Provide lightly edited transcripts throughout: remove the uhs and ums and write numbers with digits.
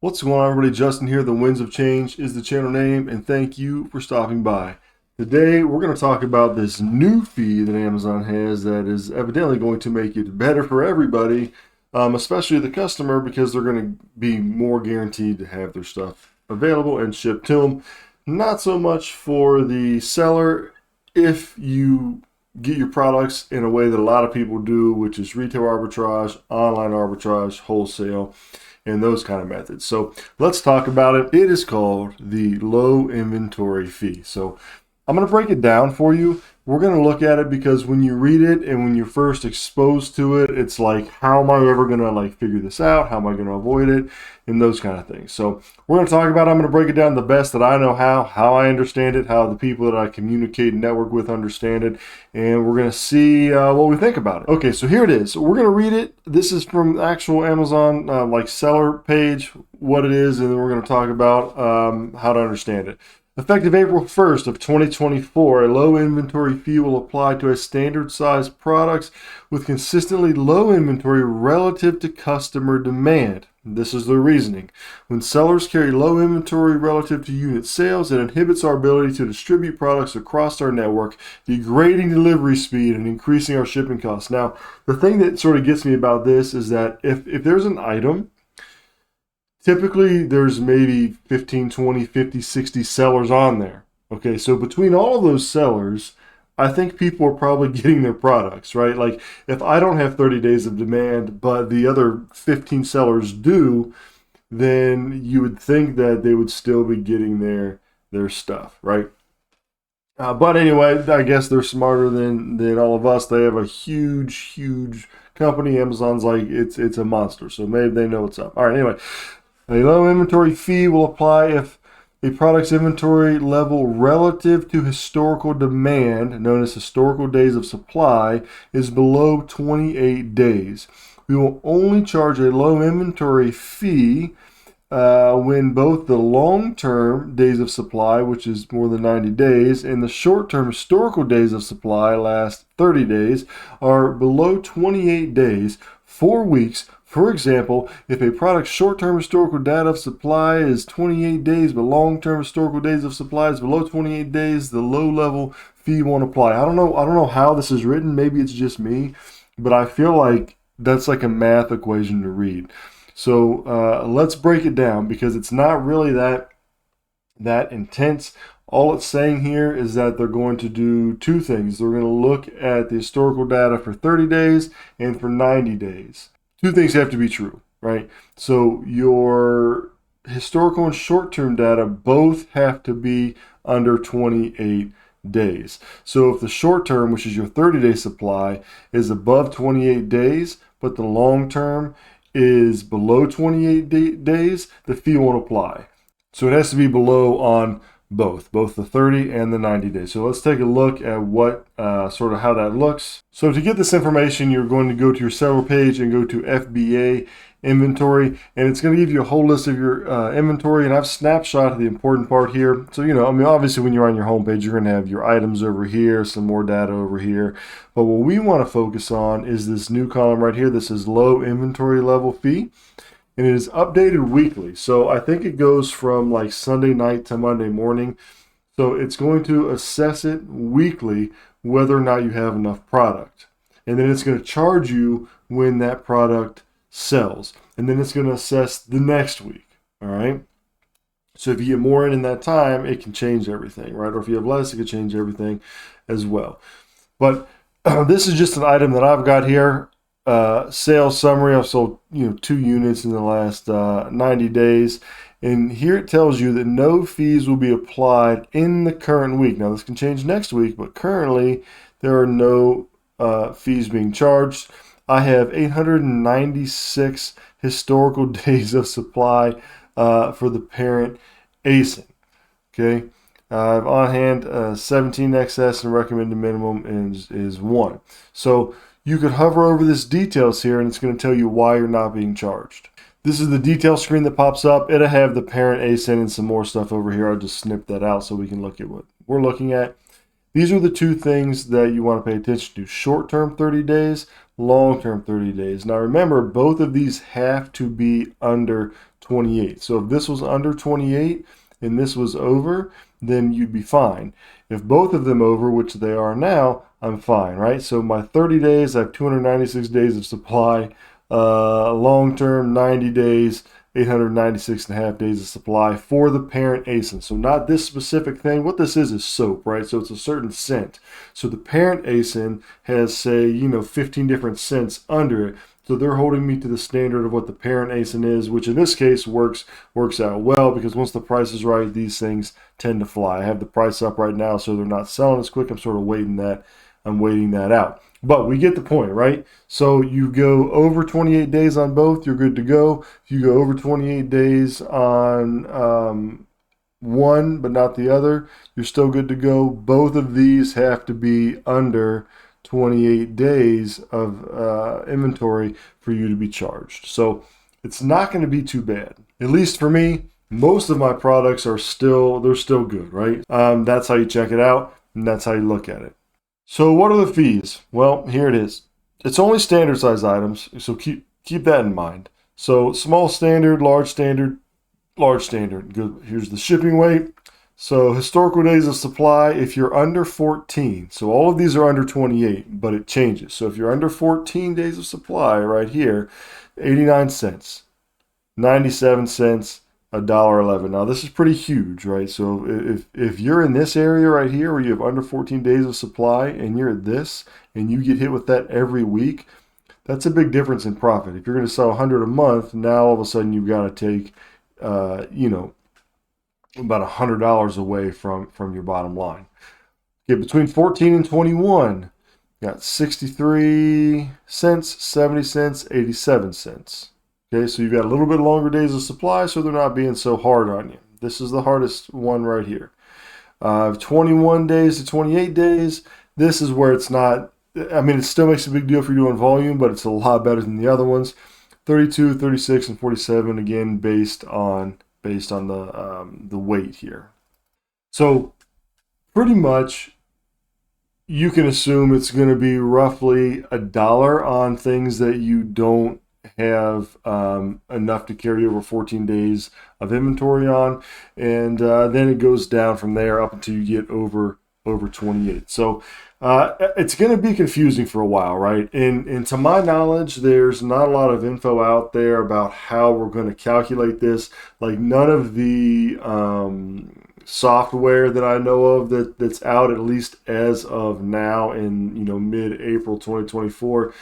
What's going on, everybody? Justin here. The Winds of Change is the channel name, and thank you for stopping by. Today, we're going to talk about this new fee that Amazon has that is evidently going to make it better for everybody, especially the customer, because they're going to be more guaranteed to have their stuff available and shipped to them. Not so much for the seller if you get your products in a way that a lot of people do, which is retail arbitrage, online arbitrage, wholesale, and those kind of methods. So let's talk about it. It is called the low inventory fee. So I'm going to break it down for you. We're going to look at it because when you read it and when you're first exposed to it, it's like, how am I ever going to figure this out? How am I going to avoid it? And those kind of things. So we're going to talk about it. I'm going to break it down the best that I know how I understand it, how the people that I communicate and network with understand it, and we're going to see what we think about it. Okay, so here it is. So we're going to read it. This is from the actual Amazon seller page, what it is, and then we're going to talk about how to understand it. Effective April 1st of 2024, a low inventory fee will apply to a standard size products with consistently low inventory relative to customer demand. This is the reasoning. When sellers carry low inventory relative to unit sales, it inhibits our ability to distribute products across our network, degrading delivery speed and increasing our shipping costs. Now, the thing that sort of gets me about this is that if there's an item, typically there's maybe 15, 20, 50, 60 sellers on there. Okay, so between all of those sellers, I think people are probably getting their products, right? Like if I don't have 30 days of demand, but the other 15 sellers do, then you would think that they would still be getting their stuff, right? But anyway, I guess they're smarter than all of us. They have a huge company. Amazon's like, it's a monster, so maybe they know what's up. All right, anyway. A low inventory fee will apply if a product's inventory level relative to historical demand, known as historical days of supply, is below 28 days. We will only charge a low inventory fee when both the long-term days of supply, which is more than 90 days, and the short-term historical days of supply, last 30 days, are below 28 days, 4 weeks. For example, if a product's short-term historical data of supply is 28 days, but long-term historical days of supply is below 28 days, the low-level fee won't apply. I don't know how this is written. Maybe it's just me, but I feel like that's like a math equation to read. So let's break it down because it's not really that intense. All it's saying here is that they're going to do two things. They're going to look at the historical data for 30 days and for 90 days. Two things have to be true, right? So your historical and short-term data both have to be under 28 days. So if the short-term, which is your 30-day supply, is above 28 days, but the long-term is below 28 days, the fee won't apply. So it has to be below on both the 30 and the 90 days. So let's take a look at what sort of how that looks. So to get this information, you're going to go to your seller page and go to FBA inventory, and it's going to give you a whole list of your inventory, and I've snapshotted the important part here. So, obviously when you're on your home page, you're going to have your items over here, some more data over here. But what we want to focus on is this new column right here. This is low inventory level fee. And it is updated weekly. So I think it goes from like Sunday night to Monday morning. So it's going to assess it weekly whether or not you have enough product. And then it's going to charge you when that product sells. And then it's going to assess the next week. All right. So if you get more in that time, it can change everything, right? Or if you have less, it can change everything as well. But this is just an item that I've got here. Sales summary. I've sold 2 units in the last 90 days, and here it tells you that no fees will be applied in the current week. Now this can change next week, but currently there are no fees being charged. I have 896 historical days of supply for the parent ASIN. Okay, I have on hand 17 excess, and recommended minimum is 1. So you could hover over this details here, and it's going to tell you why you're not being charged. This is the detail screen that pops up. It'll have the parent ASIN and some more stuff over here. I'll just snip that out so we can look at what we're looking at. These are the two things that you want to pay attention to. Short-term 30 days, long-term 30 days. Now remember, both of these have to be under 28. So if this was under 28 and this was over, then you'd be fine. If both of them over, which they are now, I'm fine, right? So my 30 days, I have 296 days of supply. Long-term, 90 days, 896 and a half days of supply for the parent ASIN. So not this specific thing. What this is soap, right? So it's a certain scent. So the parent ASIN has, say, 15 different scents under it. So they're holding me to the standard of what the parent ASIN is, which in this case works out well, because once the price is right, these things tend to fly. I have the price up right now, so they're not selling as quick. I'm sort of waiting that out. But we get the point, right? So you go over 28 days on both, you're good to go. If you go over 28 days on one but not the other, you're still good to go. Both of these have to be under 28 days of inventory for you to be charged. So it's not going to be too bad. At least for me, most of my products are still good, right? That's how you check it out, and that's how you look at it. So what are the fees? Well, here it is. It's only standard size items, so keep that in mind. So small standard, large standard, large standard. Good. Here's the shipping weight. So historical days of supply, if you're under 14, so all of these are under 28, but it changes. So if you're under 14 days of supply right here, 89 cents, 97 cents, $1.11. Now this is pretty huge, right? So if you're in this area right here where you have under 14 days of supply and you're at this and you get hit with that every week, that's a big difference in profit. If you're going to sell 100 a month, now all of a sudden you've got to take, about $100 away from your bottom line. Okay, between 14 and 21, you got 63 cents, 70 cents, 87 cents. Okay, so you've got a little bit longer days of supply, so they're not being so hard on you. This is the hardest one right here. 21 days to 28 days, this is where it's not, I mean, it still makes a big deal if you're doing volume, but it's a lot better than the other ones. 32, 36, and 47, again, based on the weight here. So pretty much you can assume it's going to be roughly $1 on things that you don't have enough to carry over 14 days of inventory on, and then it goes down from there up until you get over 28. So it's going to be confusing for a while, right? And to my knowledge, there's not a lot of info out there about how we're going to calculate this. Like none of the software that I know of that's out, at least as of now in mid-April 2024,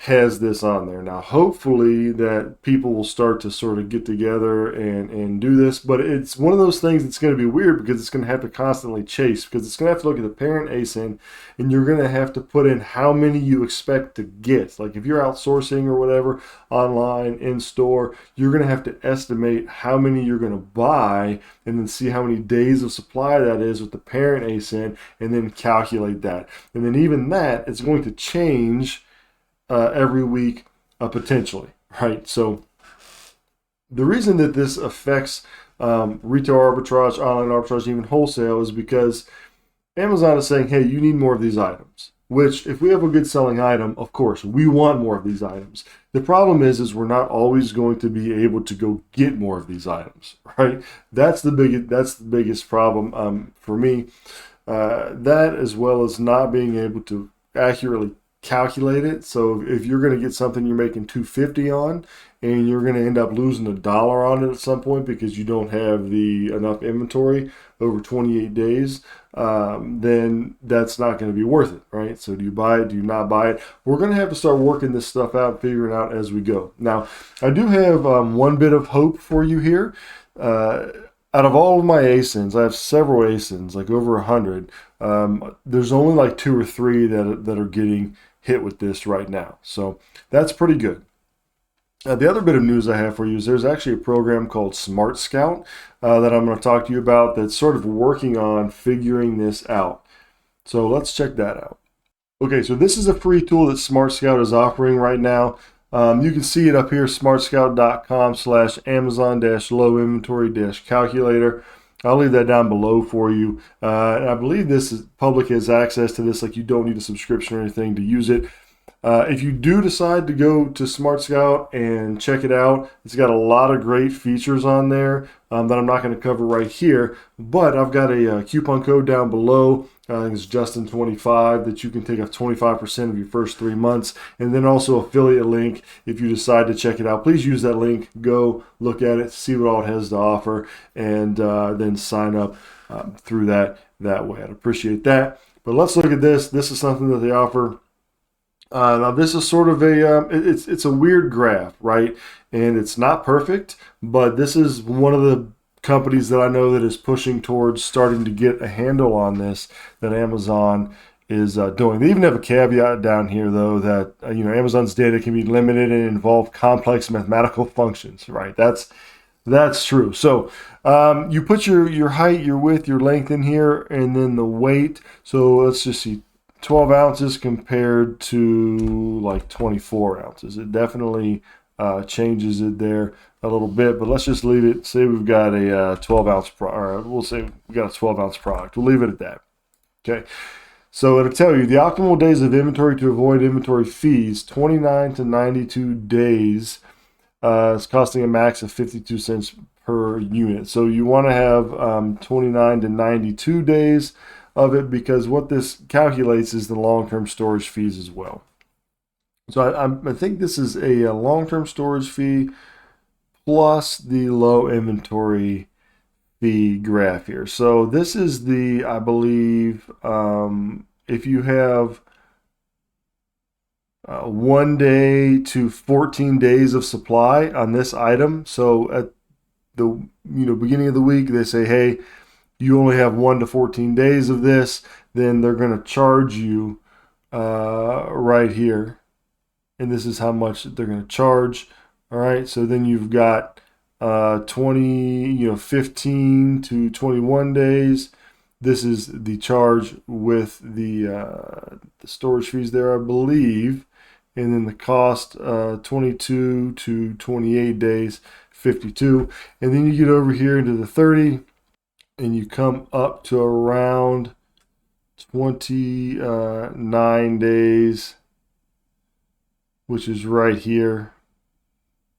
has this on there. Now hopefully that people will start to sort of get together and do this, but it's one of those things that's going to be weird because it's going to have to constantly chase, because it's going to have to look at the parent ASIN and you're going to have to put in how many you expect to get. Like if you're outsourcing or whatever, online, in store, you're going to have to estimate how many you're going to buy and then see how many days of supply that is with the parent ASIN and then calculate that. And then even that, it's going to change every week potentially, right? So the reason that this affects retail arbitrage, online arbitrage, even wholesale is because Amazon is saying, hey, you need more of these items, which if we have a good selling item, of course, we want more of these items. The problem is we're not always going to be able to go get more of these items, right? That's the biggest problem for me. That, as well as not being able to accurately calculate it. So if you're going to get something you're making $2.50 on and you're going to end up losing $1 on it at some point because you don't have enough inventory over 28 days, then that's not going to be worth it, right? So do you buy it? Do you not buy it? We're going to have to start working this stuff out, figuring out as we go. Now, I do have one bit of hope for you here. Out of all of my ASINs, I have several ASINs, like over 100. There's only like 2 or 3 that are getting hit with this right now. So that's pretty good. The other bit of news I have for you is there's actually a program called Smart Scout that I'm going to talk to you about that's sort of working on figuring this out. So let's check that out. Okay, so this is a free tool that Smart Scout is offering right now. You can see it up here, smartscout.com/Amazon-low inventory-calculator. I'll leave that down below for you. And I believe this is public has access to this, like you don't need a subscription or anything to use it. If you do decide to go to Smart Scout and check it out, it's got a lot of great features on there that I'm not going to cover right here, but I've got a coupon code down below. I think it's Justin25 that you can take off 25% of your first 3 months, and then also affiliate link if you decide to check it out. Please use that link. Go look at it, see what all it has to offer, and then sign up through that way. I'd appreciate that. But let's look at this. This is something that they offer. Now this is sort of a it's a weird graph, right? And it's not perfect, but this is one of the companies that I know that is pushing towards starting to get a handle on this, that Amazon is doing. They even have a caveat down here, though, that Amazon's data can be limited and involve complex mathematical functions, right? That's true. So you put your height, your width, your length in here, and then the weight. So let's just see, 12 ounces compared to like 24 ounces. It definitely changes it there a little bit, but let's just leave it. Say we've got a 12 ounce we'll say we got a 12 ounce product. We'll leave it at that. Okay. So it'll tell you the optimal days of inventory to avoid inventory fees, 29 to 92 days. It's costing a max of 52 cents per unit. So you want to have 29 to 92 days of it, because what this calculates is the long-term storage fees as well. So I think this is a long-term storage fee plus the low inventory fee graph here. So this is the, I believe, if you have 1 day to 14 days of supply on this item. So at the beginning of the week, they say, hey, you only have 1 to 14 days of this, then they're going to charge you right here. And this is how much they're going to charge. All right, so then you've got 15 to 21 days. This is the charge with the storage fees there, I believe. And then the cost, 22 to 28 days, 52. And then you get over here into the 30, and you come up to around 29 days, which is right here.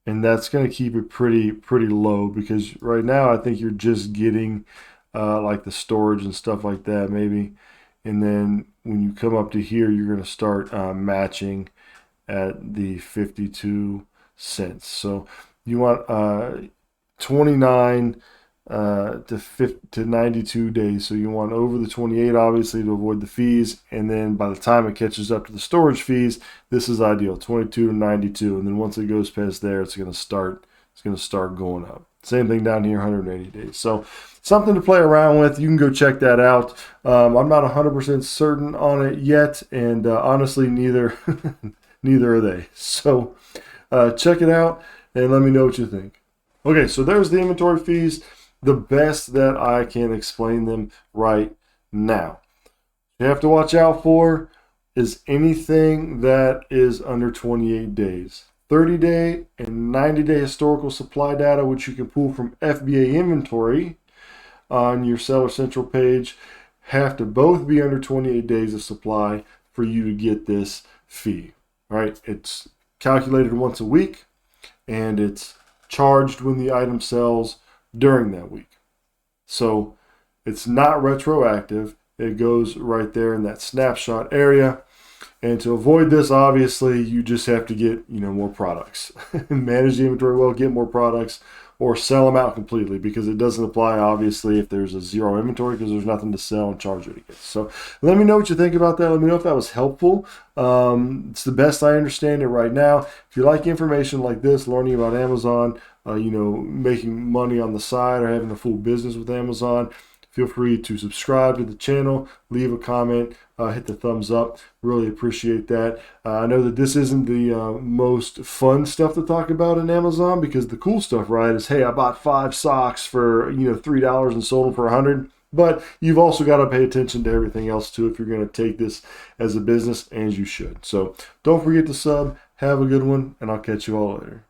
And that's going to keep it pretty low, because right now I think you're just getting like the storage and stuff like that maybe. And then when you come up to here, you're going to start matching at the 52 cents. So you want 29 to 92 days. So you want over the 28, obviously, to avoid the fees. And then by the time it catches up to the storage fees, this is ideal, 22 to 92. And then once it goes past there, it's going to start going up. Same thing down here, 180 days. So something to play around with. You can go check that out. I'm not 100% certain on it yet, and honestly, neither neither are they. So check it out and let me know what you think. Okay, so there's the inventory fees, the best that I can explain them right now. You have to watch out for is anything that is under 28 days. 30-day and 90-day historical supply data, which you can pull from FBA inventory on your Seller Central page, have to both be under 28 days of supply for you to get this fee. All right, it's calculated once a week, and it's charged when the item sells during that week. So it's not retroactive. It goes right there in that snapshot area. And to avoid this, obviously, you just have to get more products. Manage the inventory well, get more products, or sell them out completely, because it doesn't apply, obviously, if there's a zero inventory, because there's nothing to sell and charge it against. So let me know what you think about that. Let me know if that was helpful. It's the best I understand it right now. If you like information like this, learning about Amazon, making money on the side, or having a full business with Amazon, feel free to subscribe to the channel, leave a comment, hit the thumbs up. Really appreciate that. I know that this isn't the most fun stuff to talk about in Amazon, because the cool stuff, right, is, hey, I bought 5 socks for $3 and sold them for $100. But you've also got to pay attention to everything else too if you're going to take this as a business, as you should. So don't forget to sub. Have a good one, and I'll catch you all later.